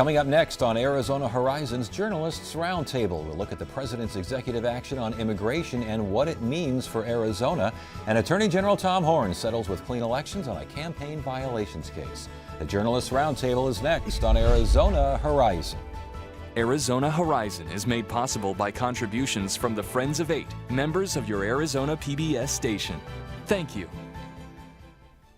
Coming up next on Arizona Horizons Journalists Roundtable, we'll look at the president's executive action on immigration and what it means for Arizona. And Attorney General Tom Horne settles with clean elections on a campaign violations case. The Journalists Roundtable is next on Arizona Horizon. Arizona Horizon is made possible by contributions from the Friends of Eight, members of your Arizona PBS station. Thank you.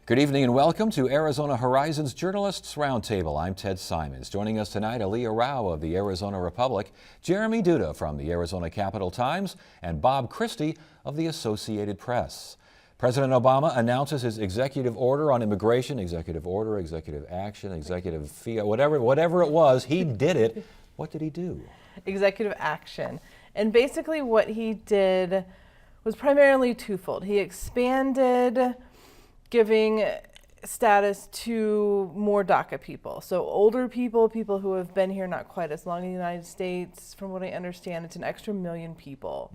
Good evening and welcome to Arizona Horizons Journalists Roundtable. I'm Ted Simons. Joining us tonight, Aaliyah Rao of the Arizona Republic, Jeremy Duda from the Arizona Capital Times, and Bob Christie of the Associated Press. President Obama announces his executive order on immigration, executive order, executive action, executive fee, whatever it was, he did it. What did he do? Executive action. And basically what he did was primarily twofold. He expanded giving status to more DACA people. So older people, people who have been here not quite as long in the United States. From what I understand, it's an extra 1 million people.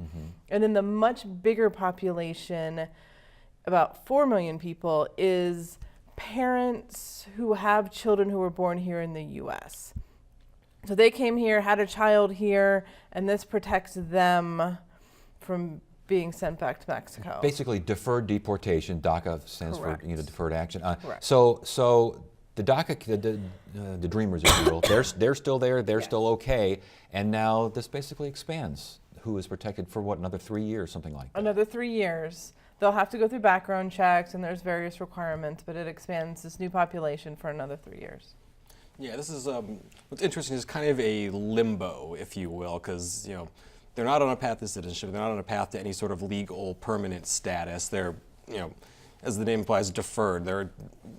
And then the much bigger population, about 4 million people, is parents who have children who were born here in the US. So they came here, had a child here, and this protects them from being sent back to Mexico. Basically, deferred deportation. DACA stands Correct. for deferred action. Correct. So the DACA, the Dreamers, if you will, they're still there. They're still okay. And now this basically expands. Who is protected for what? Another 3 years, something like that. Another 3 years. They'll have to go through background checks, and there's various requirements, but it expands this new population for another 3 years. Yeah, this is what's interesting is kind of a limbo, if you will, because they're not on a path to citizenship. They're not on a path to any sort of legal permanent status. They're, as the name implies, deferred.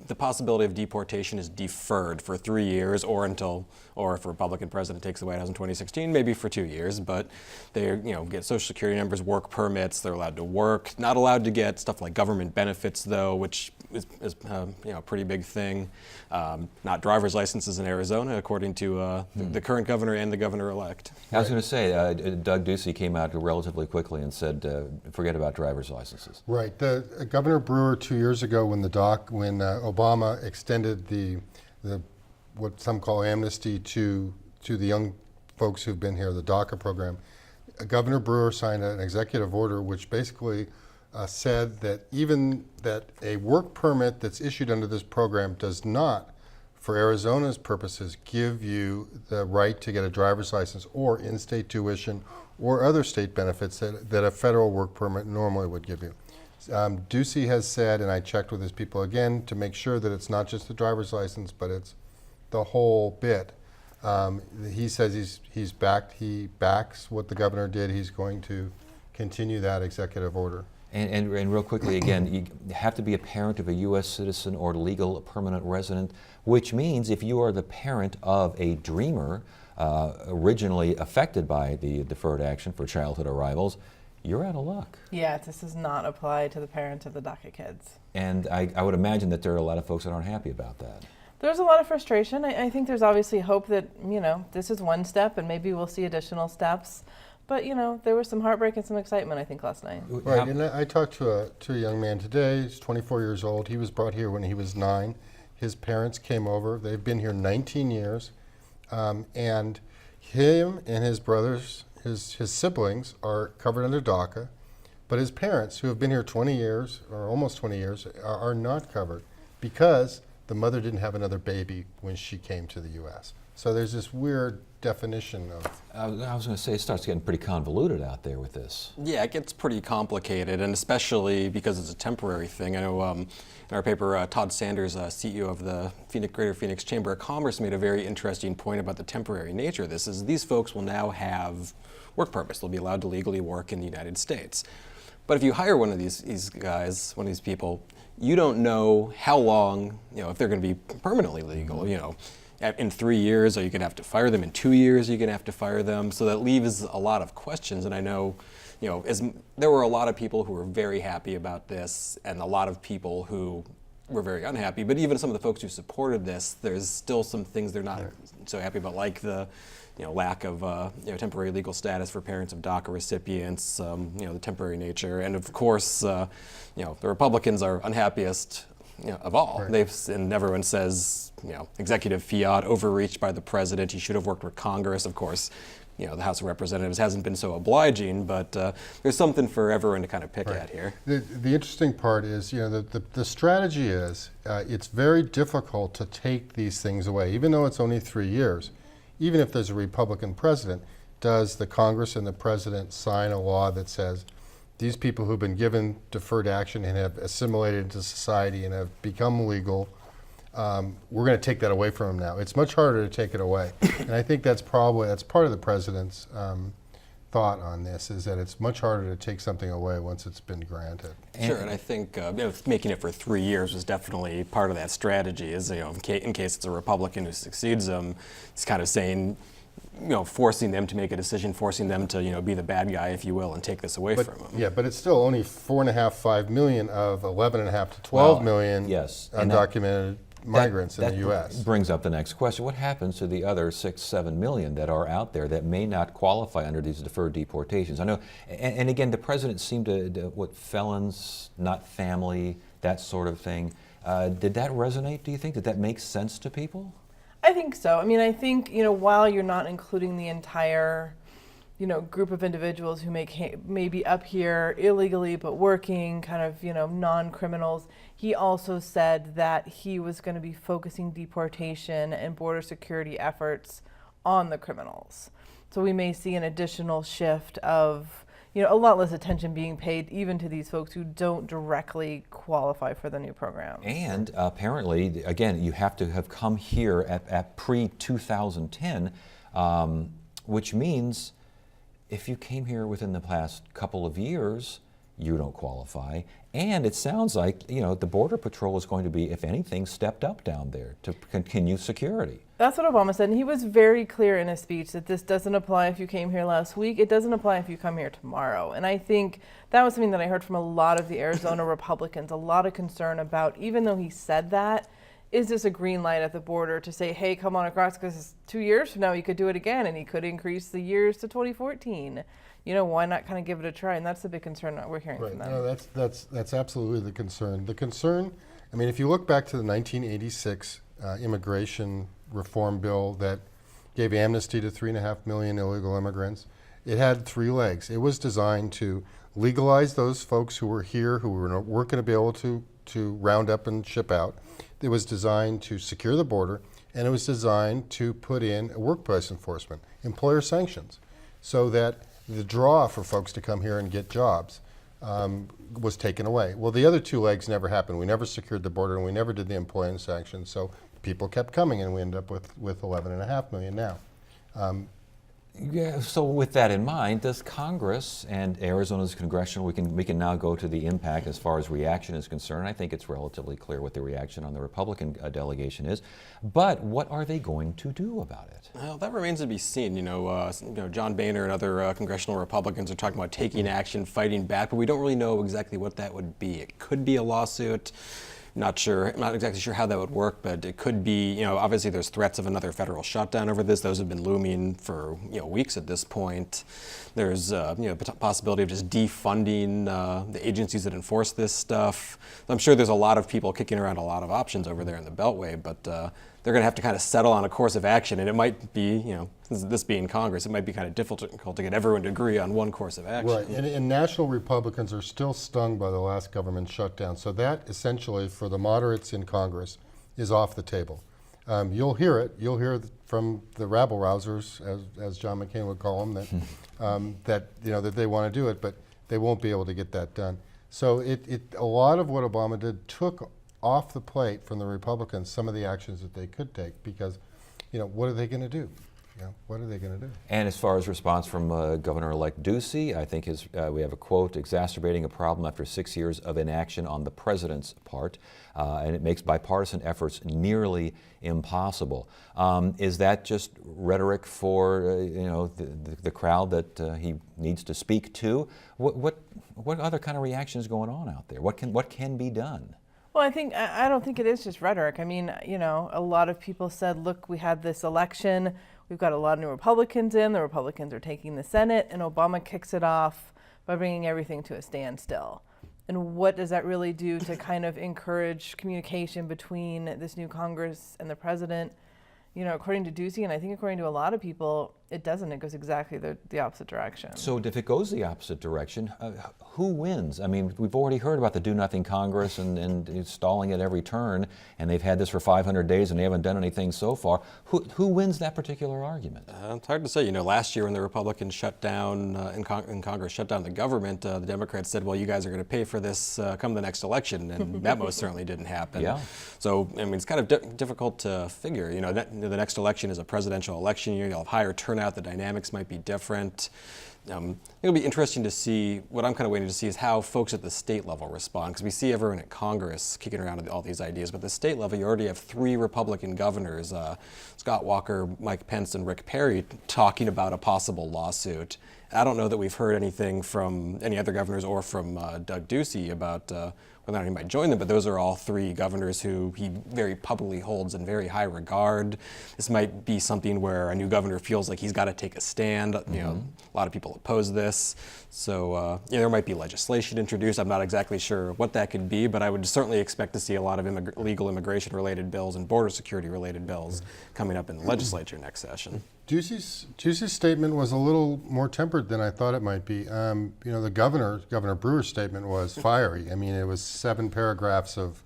The possibility of deportation is deferred for 3 years, or if a Republican president takes the White House in 2016, maybe for 2 years. But they, get Social Security numbers, work permits. They're allowed to work. Not allowed to get stuff like government benefits, though, which is a pretty big thing. Not driver's licenses in Arizona, according to the current governor and the governor-elect. I was going to say, Doug Ducey came out relatively quickly and said, forget about driver's licenses. Right. Governor Brewer 2 years ago, when Obama extended the what some call amnesty to the young folks who've been here, the DACA program, Governor Brewer signed an executive order which basically said that even that a work permit that's issued under this program does not, for Arizona's purposes, give you the right to get a driver's license or in-state tuition or other state benefits that a federal work permit normally would give you. Ducey has said, and I checked with his people again to make sure that it's not just the driver's license, but it's the whole bit. He says he backs what the governor did. He's going to continue that executive order. And real quickly, again, you have to be a parent of a U.S. citizen or legal permanent resident, which means if you are the parent of a dreamer originally affected by the deferred action for childhood arrivals, you're out of luck. Yeah, this does not apply to the parents of the DACA kids. And I would imagine that there are a lot of folks that aren't happy about that. There's a lot of frustration. I think there's obviously hope that, this is one step and maybe we'll see additional steps. But, there was some heartbreak and some excitement, I think, last night. Right, and I talked to a young man today. He's 24 years old. He was brought here when he was 9. His parents came over. They've been here 19 years. And him and his brothers, his siblings, are covered under DACA. But his parents, who have been here 20 years, or almost 20 years, are not covered because the mother didn't have another baby when she came to the U.S. So there's this weird definition of... I was going to say, it starts getting pretty convoluted out there with this. Yeah, it gets pretty complicated, and especially because it's a temporary thing. I know in our paper, Todd Sanders, CEO of the Greater Phoenix Chamber of Commerce, made a very interesting point about the temporary nature of this, is these folks will now have work permits. They'll be allowed to legally work in the United States. But if you hire one of these guys, one of these people, you don't know how long, if they're going to be permanently legal, in 3 years, are you going to have to fire them? In 2 years, are you going to have to fire them? So that leaves a lot of questions. And I know, there were a lot of people who were very happy about this and a lot of people who were very unhappy. But even some of the folks who supported this, there's still some things they're not so happy about, like the lack of temporary legal status for parents of DACA recipients, the temporary nature. And of course, the Republicans are unhappiest of all. Right. And everyone says, executive fiat, overreach by the president. He should have worked with Congress. Of course, the House of Representatives hasn't been so obliging, but there's something for everyone to kind of pick at here. The interesting part is, the strategy is it's very difficult to take these things away, even though it's only 3 years. Even if there's a Republican president, does the Congress and the president sign a law that says these people who've been given deferred action and have assimilated into society and have become legal, we're going to take that away from them now? It's much harder to take it away. And I think that's part of the president's thought on this, is that it's much harder to take something away once it's been granted. Sure, and I think making it for 3 years was definitely part of that strategy, is in case it's a Republican who succeeds them, it's kind of saying, forcing them to make a decision, forcing them to, be the bad guy, if you will, and take this away from them. Yeah, but it's still only 5 million of 11.5 to 12 million yes, and undocumented migrants in the U.S. Brings up the next question. What happens to the other 6-7 million that are out there that may not qualify under these deferred deportations? I know, and again, the president seemed to, felons, not family, that sort of thing. Did that resonate, do you think? Did that make sense to people? I think so. I mean, I think, while you're not including the entire, group of individuals who may be up here illegally but working, kind of, non-criminals, he also said that he was going to be focusing deportation and border security efforts on the criminals. So we may see an additional shift of, a lot less attention being paid even to these folks who don't directly qualify for the new program. And apparently, again, you have to have come here at pre-2010, which means if you came here within the past couple of years, you don't qualify. And it sounds like, the Border Patrol is going to be, if anything, stepped up down there to continue security. That's what Obama said, and he was very clear in his speech that this doesn't apply if you came here last week. It doesn't apply if you come here tomorrow. And I think that was something that I heard from a lot of the Arizona Republicans, a lot of concern about, even though he said that, is this a green light at the border to say, hey, come on across, because 2 years from now he could do it again, and he could increase the years to 2014. Why not kind of give it a try? And that's the big concern that we're hearing from them. No, that's absolutely the concern. The concern, I mean, if you look back to the 1986 immigration reform bill that gave amnesty to 3.5 million illegal immigrants, it had 3 legs. It was designed to legalize those folks who were here, who weren't going to be able to round up and ship out. It was designed to secure the border, and it was designed to put in workplace enforcement, employer sanctions, so that the draw for folks to come here and get jobs was taken away. Well, the other 2 legs never happened. We never secured the border, and we never did the employment sanctions, so people kept coming, and we ended up with 11.5 million now. Yeah, so with that in mind, does Congress and Arizona's congressional, we can now go to the impact as far as reaction is concerned. I think it's relatively clear what the reaction on the Republican delegation is. But what are they going to do about it? Well, that remains to be seen. John Boehner and other congressional Republicans are talking about taking action, fighting back, but we don't really know exactly what that would be. It could be a lawsuit. Not exactly sure how that would work, but it could be, obviously there's threats of another federal shutdown over this. Those have been looming for, weeks at this point. There's, possibility of just defunding the agencies that enforce this stuff. I'm sure there's a lot of people kicking around a lot of options over there in the Beltway, but they're going to have to kind of settle on a course of action, and it might be, this being Congress, it might be kind of difficult to get everyone to agree on one course of action. Right, and national Republicans are still stung by the last government shutdown, so that essentially for the moderates in Congress is off the table. You'll hear it from the rabble-rousers, as John McCain would call them, that that they want to do it, but they won't be able to get that done. So a lot of what Obama did took off the plate from the Republicans some of the actions that they could take, because what are they going to do? What are they going to do? And as far as response from Governor-elect Ducey, I think we have a quote, exacerbating a problem after 6 years of inaction on the president's part, and it makes bipartisan efforts nearly impossible. Is that just rhetoric for the crowd that he needs to speak to? What other kind of reaction is going on out there? What can be done? Well, I don't think it is just rhetoric. I mean, a lot of people said, look, we had this election. We've got a lot of new Republicans in. The Republicans are taking the Senate, and Obama kicks it off by bringing everything to a standstill. And what does that really do to kind of encourage communication between this new Congress and the president? You know, according to Ducey, and I think according to a lot of people, it doesn't. It goes exactly the opposite direction. So if it goes the opposite direction, who wins? I mean, we've already heard about the do-nothing Congress and stalling at every turn, and they've had this for 500 days and they haven't done anything so far. Who wins that particular argument? It's hard to say. You know, last year when the Republicans shut down, in Congress shut down the government, the Democrats said, well, you guys are going to pay for this come the next election, and that most certainly didn't happen. Yeah. So, I mean, it's kind of difficult to figure. You know, the next election is a presidential election year. You'll have higher turnout. The dynamics might be different. It'll be interesting to see. What I'm kind of waiting to see is how folks at the state level respond, because we see everyone at Congress kicking around all these ideas, but at the state level you already have 3 Republican governors, Scott Walker, Mike Pence, and Rick Perry, talking about a possible lawsuit. I don't know that we've heard anything from any other governors or from Doug Ducey about whether or not he might join them, but those are all 3 governors who he very publicly holds in very high regard. This might be something where a new governor feels like he's got to take a stand. You know, a lot of people oppose this. So there might be legislation introduced. I'm not exactly sure what that could be, but I would certainly expect to see a lot of legal immigration-related bills and border security-related bills coming up in the legislature next session. Ducey's statement was a little more tempered than I thought it might be. You know, Governor Brewer's statement was fiery. I mean, it was 7 paragraphs of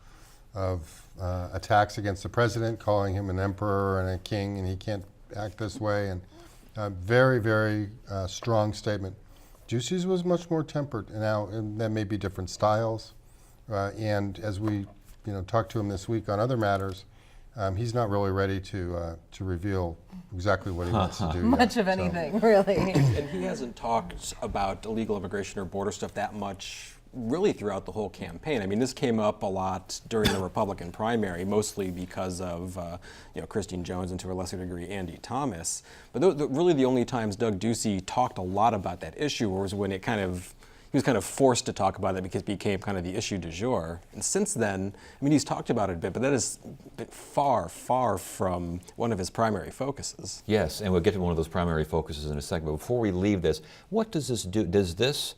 attacks against the president, calling him an emperor and a king, and he can't act this way, and very, very strong statement. Ducey's was much more tempered. Now, and that may be different styles, and as we, talked to him this week on other matters, he's not really ready to reveal exactly what he wants to do Much yet, of anything, really. And he hasn't talked about illegal immigration or border stuff that much really throughout the whole campaign. I mean, this came up a lot during the Republican primary, mostly because of Christine Jones and to a lesser degree Andy Thomas. But really the only times Doug Ducey talked a lot about that issue was when he was kind of forced to talk about it because it became kind of the issue du jour. And since then, I mean, he's talked about it a bit, but that is far, far from one of his primary focuses. Yes, and we'll get to one of those primary focuses in a second. But before we leave this, what does this do?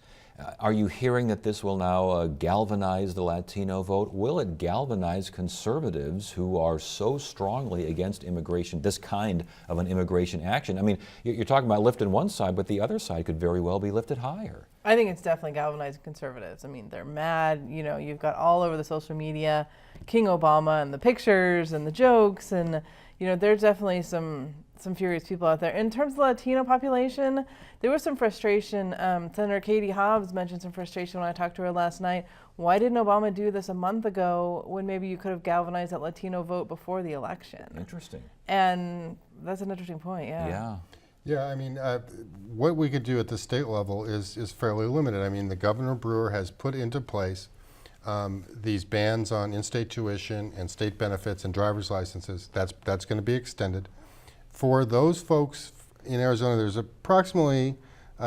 Are you hearing that this will now galvanize the Latino vote? Will it galvanize conservatives who are so strongly against immigration, this kind of an immigration action? I mean, you're talking about lifting one side, but the other side could very well be lifted higher. I think it's definitely galvanizing conservatives. I mean, they're mad. You've got all over the social media King Obama and the pictures and the jokes, and there's definitely some furious people out there. In terms of the Latino population, there was some frustration. Senator Katie Hobbs mentioned some frustration when I talked to her last night. Why didn't Obama do this a month ago when maybe you could have galvanized that Latino vote before the election? Interesting. And that's an interesting point, yeah. Yeah, I mean, what we could do at the state level is fairly limited. I mean, the Governor Brewer has put into place these bans on in-state tuition and state benefits and driver's licenses. That's going to be extended. For those folks in Arizona, there's approximately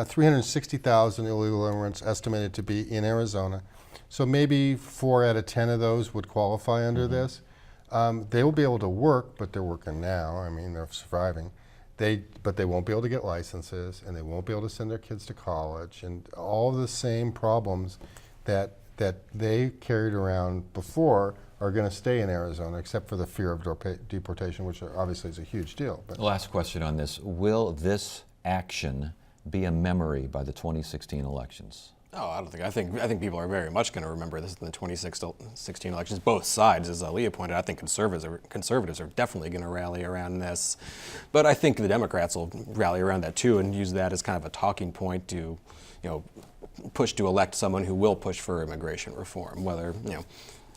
360,000 illegal immigrants estimated to be in Arizona. So maybe 4 out of 10 of those would qualify under this. They will be able to work, but they're working now. I mean, they're surviving. But they won't be able to get licenses, and they won't be able to send their kids to college, and all the same problems that they carried around before are going to stay in Arizona, except for the fear of deportation, which obviously is a huge deal. But last question on this. Will this action be a memory by the 2016 elections? Oh, I don't think. I think people are very much going to remember this in the 2016 elections. Both sides, as Leah pointed out, I think conservatives are definitely going to rally around this. But I think the Democrats will rally around that too and use that as kind of a talking point to, push to elect someone who will push for immigration reform. Whether,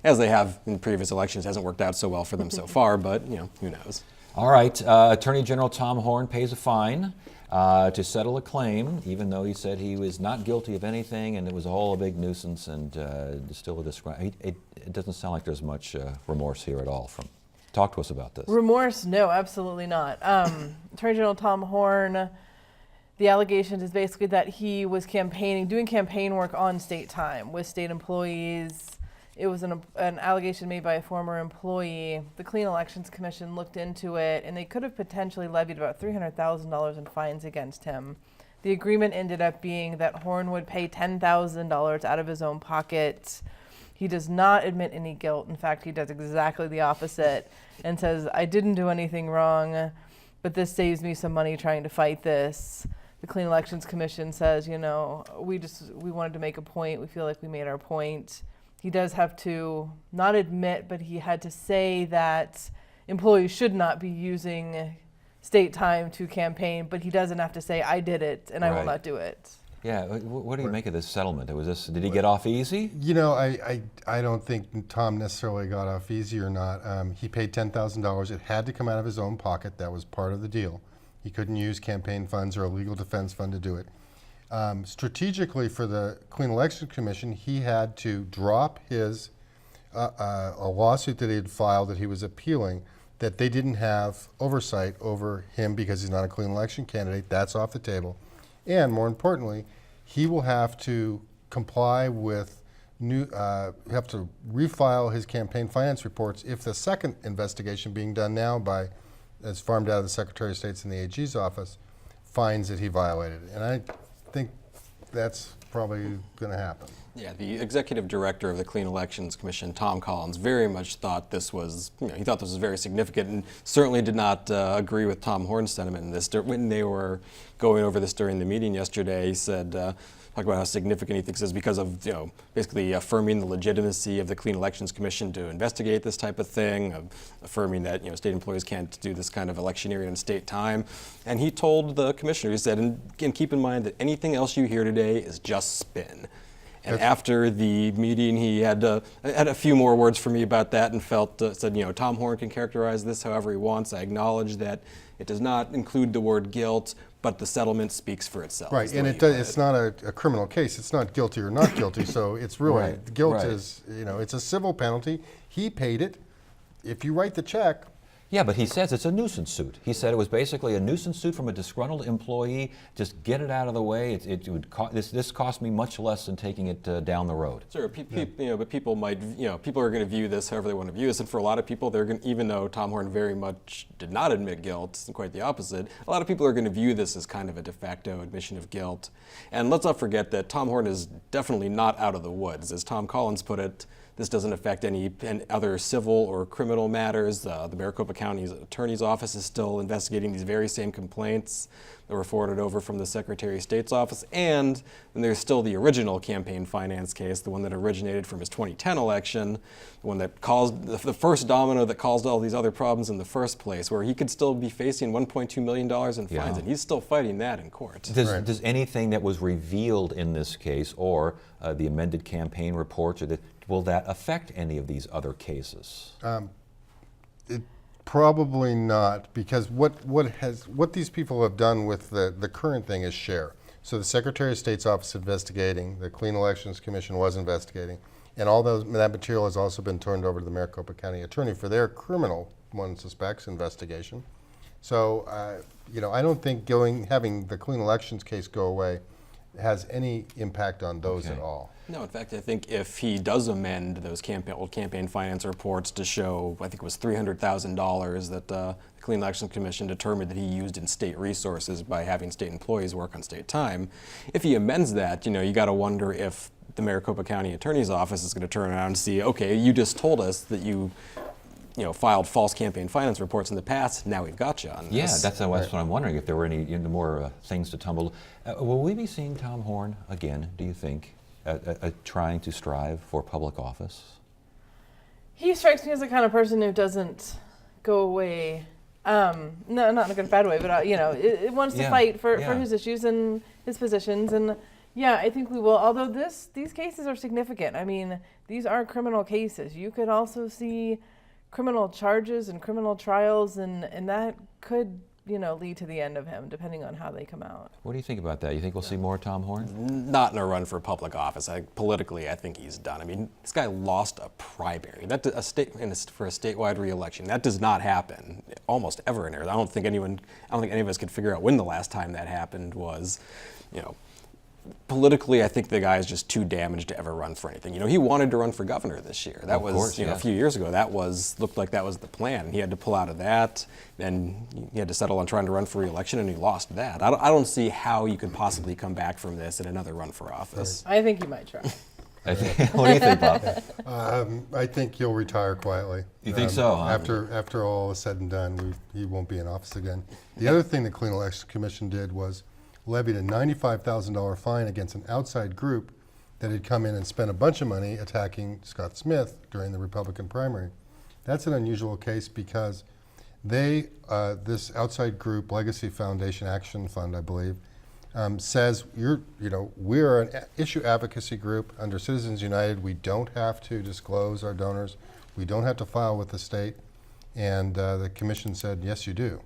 as they have in previous elections, hasn't worked out so well for them so far. But who knows? All right. Attorney General Tom Horne pays a fine to settle a claim, even though he said he was not guilty of anything and it was all a big nuisance and still a disgrace. It doesn't sound like there's much remorse here at all. Talk to us about this. Remorse? No, absolutely not. Attorney General Tom Horne, the allegation is basically that he was doing campaign work on state time with state employees. It was an allegation made by a former employee. The Clean Elections Commission looked into it, and they could have potentially levied about $300,000 in fines against him. The agreement ended up being that Horn would pay $10,000 out of his own pocket. He does not admit any guilt. In fact, he does exactly the opposite and says, I didn't do anything wrong, but this saves me some money trying to fight this. The Clean Elections Commission says, we wanted to make a point. We feel like we made our point. He does have to not admit, but he had to say that employees should not be using state time to campaign, but he doesn't have to say, I did it and I will Right. not do it. Yeah, what do you make of this settlement? Did he get off easy? I don't think Tom necessarily got off easy or not. He paid $10,000. It had to come out of his own pocket. That was part of the deal. He couldn't use campaign funds or a legal defense fund to do it. Strategically for the Clean Elections Commission, he had to drop his a lawsuit that he had filed that he was appealing, that they didn't have oversight over him because he's not a clean election candidate. That's off the table. And more importantly, he will have to comply with have to refile his campaign finance reports if the second investigation being done now as farmed out of the Secretary of State's and the AG's office finds that he violated it. And I think that's probably going to happen. Yeah, the executive director of the Clean Elections Commission, Tom Collins, very much thought this was, he thought this was very significant and certainly did not agree with Tom Horn's sentiment in this. When they were going over this during the meeting yesterday, he said, talked about how significant he thinks it is because of, basically affirming the legitimacy of the Clean Elections Commission to investigate this type of thing, affirming that, state employees can't do this kind of electioneering in state time. And he told the commissioner, he said, and keep in mind that anything else you hear today is just spin. And after the meeting, he had a few more words for me about that and said, Tom Horn can characterize this however he wants. I acknowledge that it does not include the word guilt, but the settlement speaks for itself. Right, and it's not a criminal case. It's not guilty or not guilty. So it's really, Right, guilt right. is, it's a civil penalty. He paid it. If you write the check, Yeah, but he says it's a nuisance suit. He said it was basically a nuisance suit from a disgruntled employee. Just get it out of the way. It would this cost me much less than taking it down the road. Sure, but people might, people are going to view this however they want to view this, and for a lot of people, they're going, even though Tom Horn very much did not admit guilt, quite the opposite, a lot of people are going to view this as kind of a de facto admission of guilt. And let's not forget that Tom Horn is definitely not out of the woods, as Tom Collins put it. This doesn't affect any other civil or criminal matters. The Maricopa County Attorney's Office is still investigating these very same complaints that were forwarded over from the Secretary of State's office. And then there's still the original campaign finance case, the one that originated from his 2010 election, the one that caused the first domino that caused all these other problems in the first place, where he could still be facing $1.2 million in fines, and he's still fighting that in court. Does anything that was revealed in this case, or the amended campaign reports, will that affect any of these other cases? Probably not, because what these people have done with the current thing is share. So the Secretary of State's office investigating, the Clean Elections Commission was investigating, and all that material has also been turned over to the Maricopa County Attorney for their criminal, one suspects, investigation. So I don't think having the Clean Elections case go away has any impact on those at all. No, in fact, I think if he does amend those old campaign finance reports to show, I think it was $300,000 that the Clean Elections Commission determined that he used in state resources by having state employees work on state time, if he amends that, you got to wonder if the Maricopa County Attorney's Office is going to turn around and see, okay, you just told us that you filed false campaign finance reports in the past. Now we've got you on this. Yeah, that's what I'm wondering, if there were any more things to tumble. Will we be seeing Tom Horn again, do you think, trying to strive for public office? He strikes me as the kind of person who doesn't go away. No, not in a good bad way, but it wants to fight for his issues and his positions. And yeah, I think we will. Although these cases are significant. I mean, these are criminal cases. You could also see criminal charges and criminal trials, and that could lead to the end of him, depending on how they come out. What do you think about that? You think we'll see more Tom Horn? Not in a run for public office. Politically, I think he's done. I mean, this guy lost a primary. For a statewide re-election. That does not happen almost ever in Arizona. I don't think any of us could figure out when the last time that happened was, politically, I think the guy is just too damaged to ever run for anything. He wanted to run for governor this year. That was, course, a yes. few years ago. That looked like that was the plan. He had to pull out of that, then he had to settle on trying to run for re-election, and he lost that. I don't see how you could possibly come back from this in another run for office. I think he might try. What do you think, Bob? I think he'll retire quietly. You think so, huh? After all is said and done, he won't be in office again. The other thing the Clean Elections Commission did was levied a $95,000 fine against an outside group that had come in and spent a bunch of money attacking Scott Smith during the Republican primary. That's an unusual case because this outside group, Legacy Foundation Action Fund, I believe, says we're an issue advocacy group under Citizens United. We don't have to disclose our donors. We don't have to file with the state. And the commission said, yes, you do.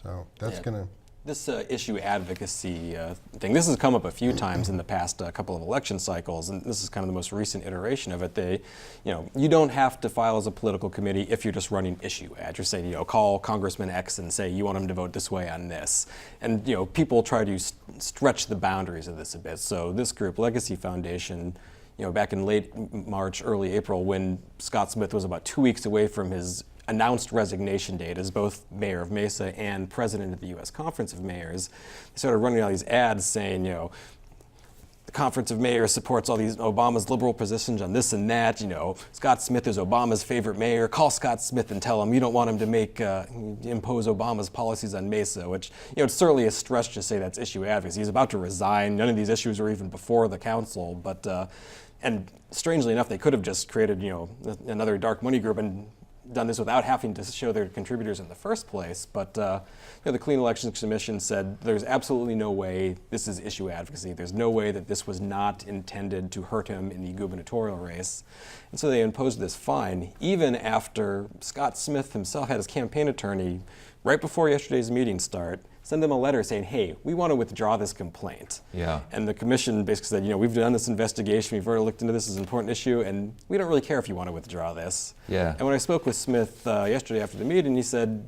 So that's going to. This issue advocacy thing, this has come up a few times in the past couple of election cycles, and this is kind of the most recent iteration of it. You don't have to file as a political committee if you're just running issue ads. You're saying, call Congressman X and say you want him to vote this way on this. And, people try to stretch the boundaries of this a bit. So this group, Legacy Foundation, back in late March, early April, when Scott Smith was about 2 weeks away from his announced resignation date as both mayor of Mesa and president of the U.S. Conference of Mayors, they started running all these ads saying, the Conference of Mayors supports all these Obama's liberal positions on this and that. Scott Smith is Obama's favorite mayor. Call Scott Smith and tell him you don't want him to impose Obama's policies on Mesa, which, it's certainly a stretch to say that's issue advocacy. He's about to resign. None of these issues were even before the council, but, and strangely enough, they could have just created, another dark money group and done this without having to show their contributors in the first place. But the Clean Elections Commission said there's absolutely no way this is issue advocacy. There's no way that this was not intended to hurt him in the gubernatorial race. And so they imposed this fine, even after Scott Smith himself had his campaign attorney, right before yesterday's meeting start, send them a letter saying, hey, we want to withdraw this complaint. Yeah. And the commission basically said, we've done this investigation, we've already looked into this as an important issue, and we don't really care if you want to withdraw this. Yeah. And when I spoke with Smith yesterday after the meeting, he said,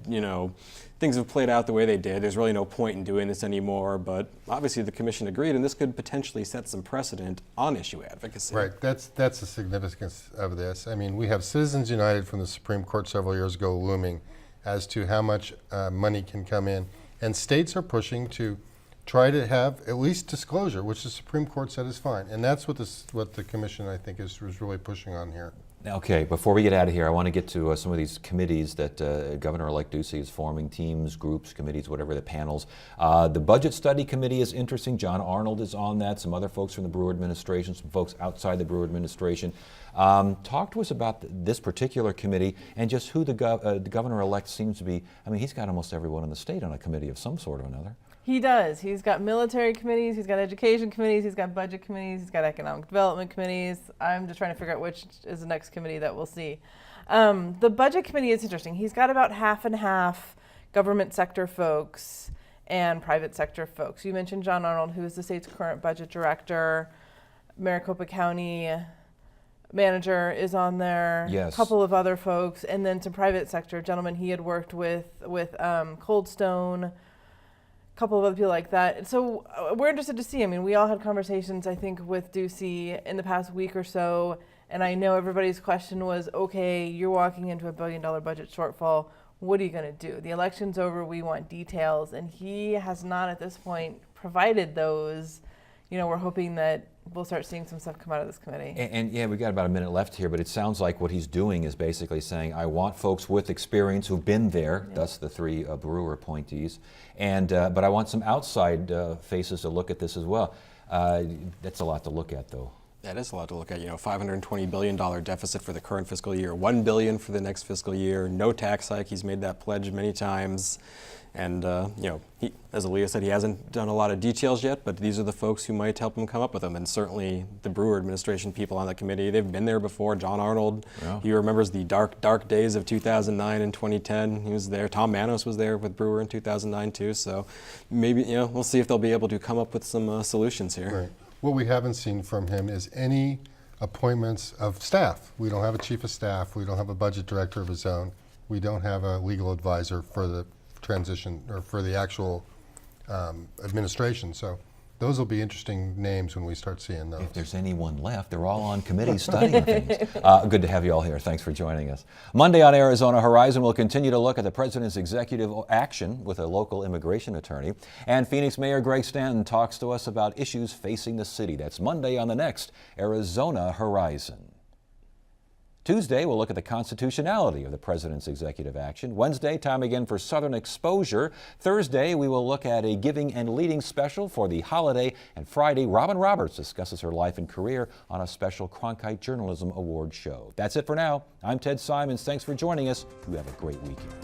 things have played out the way they did. There's really no point in doing this anymore, but obviously the commission agreed, and this could potentially set some precedent on issue advocacy. Right, that's the significance of this. I mean, we have Citizens United from the Supreme Court several years ago looming as to how much money can come in. And states are pushing to try to have at least disclosure, which the Supreme Court said is fine. And that's what the commission, I think, was really pushing on here. Okay, before we get out of here, I want to get to some of these committees that Governor-elect Ducey is forming, teams, groups, committees, whatever the panels. The Budget Study Committee is interesting. John Arnold is on that, some other folks from the Brewer administration, some folks outside the Brewer administration. Talk to us about this particular committee and just who the governor-elect seems to be. I mean, he's got almost everyone in the state on a committee of some sort or another. He does. He's got military committees, he's got education committees, he's got budget committees, he's got economic development committees. I'm just trying to figure out which is the next committee that we'll see. The budget committee is interesting. He's got about half and half government sector folks and private sector folks. You mentioned John Arnold, who is the state's current budget director. Maricopa County manager is on there. Yes. A couple of other folks, and then some private sector gentlemen he had worked with Cold Stone. Couple of other people like that. So we're interested to see. I mean, we all had conversations, I think, with Ducey in the past week or so, and I know everybody's question was, okay, you're walking into $1 billion budget shortfall. What are you going to do? The election's over. We want details, and he has not at this point provided those. We're hoping that we'll start seeing some stuff come out of this committee. And yeah, we got about a minute left here, but it sounds like what he's doing is basically saying, I want folks with experience who've been there, thus the three Brewer appointees, and but I want some outside faces to look at this as well. That's a lot to look at, though. That is a lot to look at. $520 billion deficit for the current fiscal year, $1 billion for the next fiscal year, no tax hike. He's made that pledge many times. And, he, as Aaliyah said, he hasn't done a lot of details yet, but these are the folks who might help him come up with them. And certainly the Brewer administration people on that committee, they've been there before. John Arnold, he remembers the dark days of 2009 and 2010. He was there. Tom Manos was there with Brewer in 2009 too. So maybe, we'll see if they'll be able to come up with some solutions here. Right. What we haven't seen from him is any appointments of staff. We don't have a chief of staff. We don't have a budget director of his own. We don't have a legal advisor for the transition or for the actual administration. So those will be interesting names when we start seeing those. If there's anyone left, they're all on committees studying things. Good to have you all here. Thanks for joining us. Monday on Arizona Horizon, we'll continue to look at the president's executive action with a local immigration attorney. And Phoenix Mayor Greg Stanton talks to us about issues facing the city. That's Monday on the next Arizona Horizon. Tuesday, we'll look at the constitutionality of the president's executive action. Wednesday, time again for Southern Exposure. Thursday, we will look at a giving and leading special for the holiday. And Friday, Robin Roberts discusses her life and career on a special Cronkite Journalism Award show. That's it for now. I'm Ted Simons. Thanks for joining us. You have a great weekend.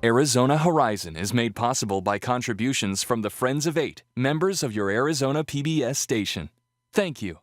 Arizona Horizon is made possible by contributions from the Friends of 8, members of your Arizona PBS station. Thank you.